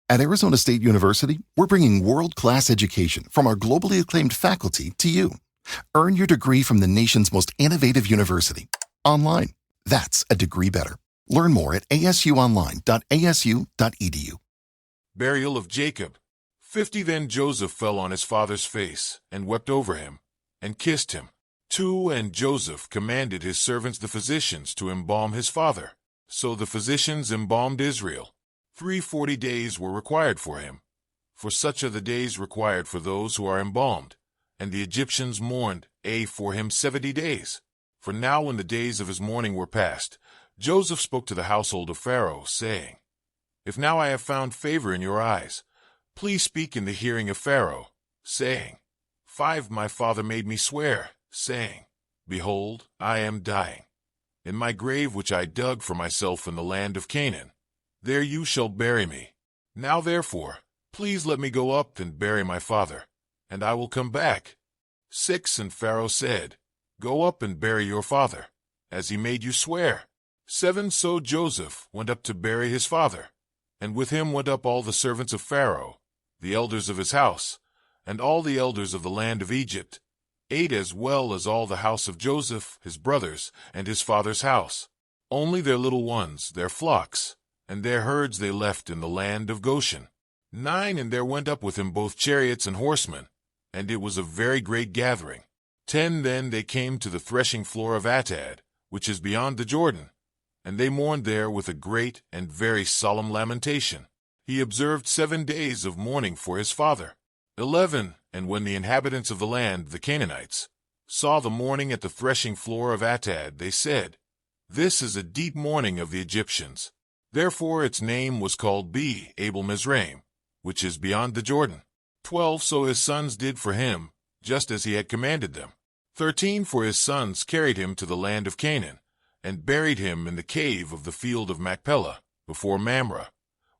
At Arizona State University, we're bringing world-class education from our globally acclaimed faculty to you. Earn your degree from the nation's most innovative university. Online. That's a degree better. Learn more at asuonline.asu.edu. Burial of Jacob. 50 Then Joseph fell on his father's face, and wept over him, and kissed him. 2 And Joseph commanded his servants the physicians to embalm his father. So the physicians embalmed Israel. 40 days were required for him, for such are the days required for those who are embalmed. And the Egyptians mourned for him 70 days. For now when the days of his mourning were past, Joseph spoke to the household of Pharaoh, saying, If now I have found favor in your eyes, please speak in the hearing of Pharaoh, saying, 5 My father made me swear, saying, Behold, I am dying. In my grave which I dug for myself in the land of Canaan, there you shall bury me. Now therefore, please let me go up and bury my father, and I will come back. 6 And Pharaoh said, Go up and bury your father, as he made you swear. 7 So Joseph went up to bury his father, and with him went up all the servants of Pharaoh, the elders of his house, and all the elders of the land of Egypt. 8 As well as all the house of Joseph, his brothers, and his father's house. Only their little ones, their flocks, and their herds they left in the land of Goshen. 9 And there went up with him both chariots and horsemen, and it was a very great gathering. 10 Then they came to the threshing floor of Atad, which is beyond the Jordan, and they mourned there with a great and very solemn lamentation. He observed 7 days of mourning for his father. 11 And when the inhabitants of the land, the Canaanites, saw the mourning at the threshing floor of Atad, they said, This is a deep mourning of the Egyptians. Therefore its name was called Abel Mizraim, which is beyond the Jordan. 12 So his sons did for him, just as he had commanded them. 13 For his sons carried him to the land of Canaan, and buried him in the cave of the field of Machpelah, before Mamre,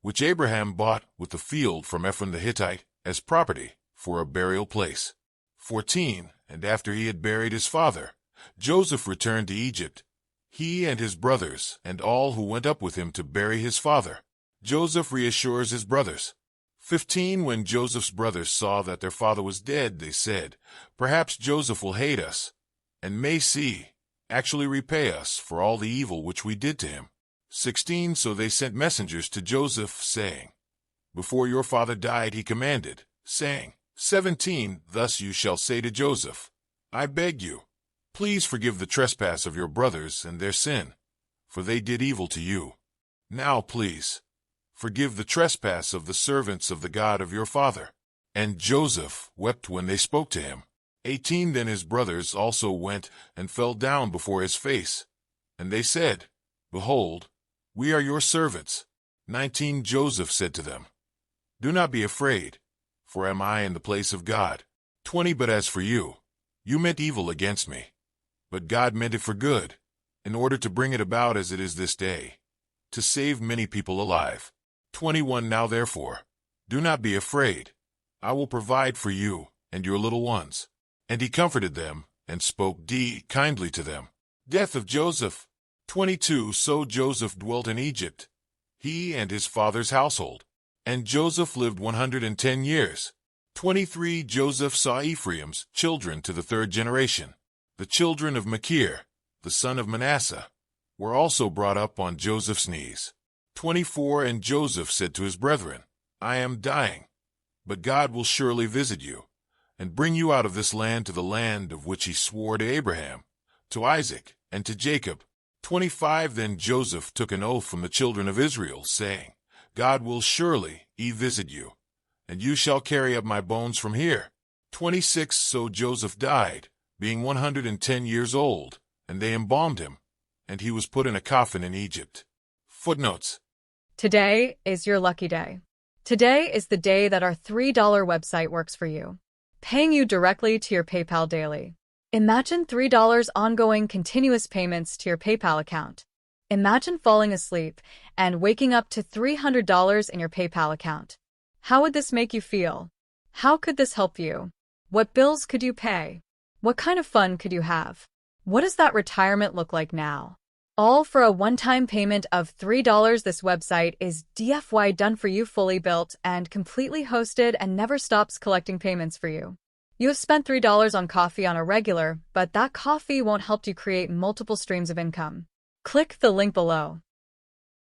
which Abraham bought with the field from Ephron the Hittite as property for a burial place. 14 And after he had buried his father, Joseph returned to Egypt, he and his brothers, and all who went up with him to bury his father. Joseph reassures his brothers. 15 When Joseph's brothers saw that their father was dead, they said, Perhaps Joseph will hate us, and may actually repay us for all the evil which we did to him. 16 So they sent messengers to Joseph, saying, Before your father died he commanded, saying, 17 Thus you shall say to Joseph, I beg you, please forgive the trespass of your brothers and their sin, for they did evil to you. Now please, forgive the trespass of the servants of the God of your father. And Joseph wept when they spoke to him. 18 Then his brothers also went and fell down before his face, and they said, Behold, we are your servants. 19 Joseph said to them, Do not be afraid, for am I in the place of God? 20 But as for you, you meant evil against me, but God meant it for good, in order to bring it about as it is this day, to save many people alive. 21 Now therefore, do not be afraid. I will provide for you and your little ones. And he comforted them, and spoke kindly to them. Death of Joseph. 22 So Joseph dwelt in Egypt, he and his father's household. And Joseph lived 110 years. 23 Joseph saw Ephraim's children to the 3rd generation. The children of Machir, the son of Manasseh, were also brought up on Joseph's knees. 24 And Joseph said to his brethren, I am dying, but God will surely visit you, and bring you out of this land to the land of which he swore to Abraham, to Isaac, and to Jacob. 25 Then Joseph took an oath from the children of Israel, saying, God will surely visit you, and you shall carry up my bones from here. 26 So Joseph died, being 110 years old, and they embalmed him, and he was put in a coffin in Egypt. Footnotes. Today is your lucky day. Today is the day that our $3 website works for you, paying you directly to your PayPal daily. Imagine $3 ongoing continuous payments to your PayPal account. Imagine falling asleep and waking up to $300 in your PayPal account. How would this make you feel? How could this help you? What bills could you pay? What kind of fun could you have? What does that retirement look like now? All for a one-time payment of $3. This website is DFY done for you, fully built and completely hosted, and never stops collecting payments for you. You have spent $3 on coffee on a regular, but that coffee won't help you create multiple streams of income. Click the link below.